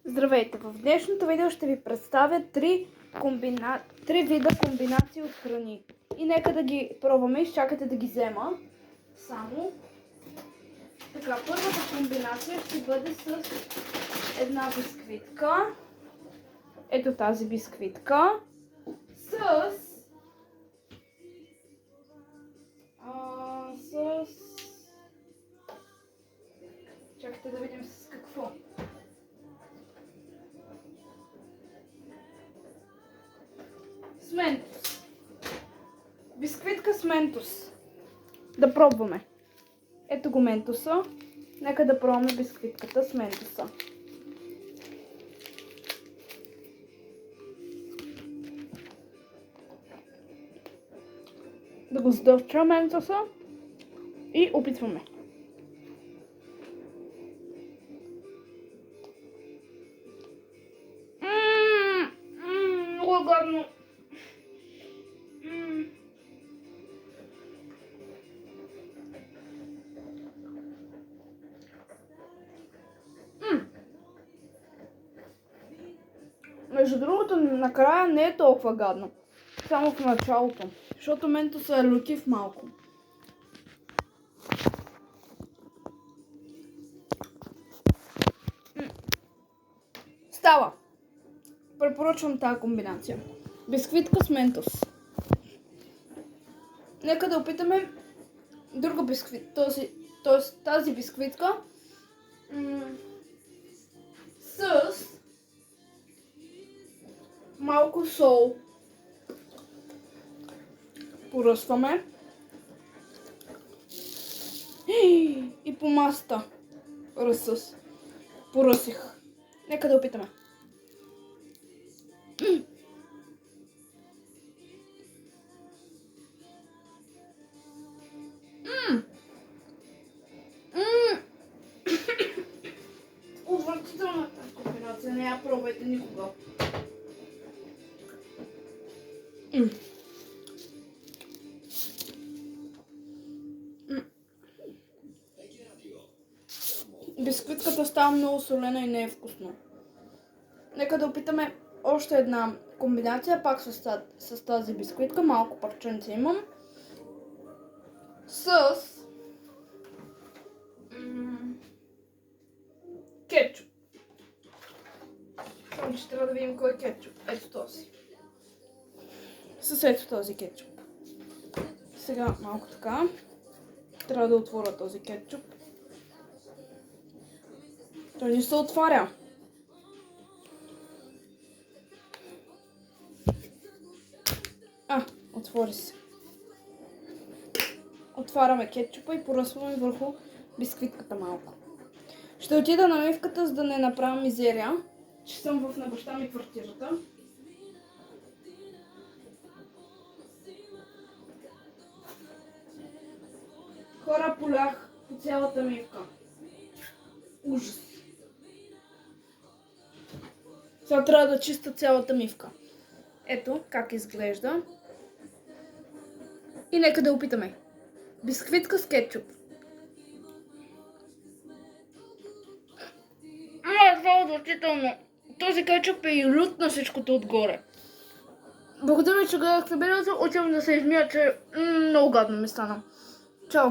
Здравейте! В днешното видео ще ви представя три вида комбинации от храни. И нека да ги пробваме. Изчакайте да ги взема. Само. Така, първата комбинация ще бъде с една бисквитка. Ето тази бисквитка. Чакайте да видим с какво. С ментос. Бисквитка с ментос. Да пробваме. Ето го ментоса. Нека да пробваме бисквитката с ментоса. Да го сдъвча ментоса и опитваме. Много гадно. Между другото, накрая не е толкова гадно. Само в началото. Защото ментоса е лютив малко. Става! Препоръчвам тази комбинация. Бисквитка с ментос. Нека да опитаме друга бисквитка. Тази бисквитка с малко сол. Поръсваме. И по масата поръсих. Нека да опитаме. Отвратителната комбинация, не я пробвайте никога. Бисквитката става много солена и не е вкусно. Нека да опитаме още една комбинация, пак с тази бисквитка. Малко парченце имам. С кетчуп. Само че трябва да видим кой е кетчуп. Ето този. С ето този кетчуп. Сега малко така. Трябва да отворя този кетчуп. Той не се отваря. Отвори се. Отваряме кетчупа и поръсваме върху бисквитката малко. Ще отида на мивката, за да не направя мизерия, че съм на баща ми квартирата. Хора, полях по цялата мивка. Ужас. Сега трябва да чиста цялата мивка. Ето как изглежда. И нека да опитаме. Бисквитка с кетчуп. Това е отвратително. Този кетчуп е и лют на всичкото отгоре. Благодаря, че гледахте видеото. Отивам да се измия, че много гадно ми стана. Чао!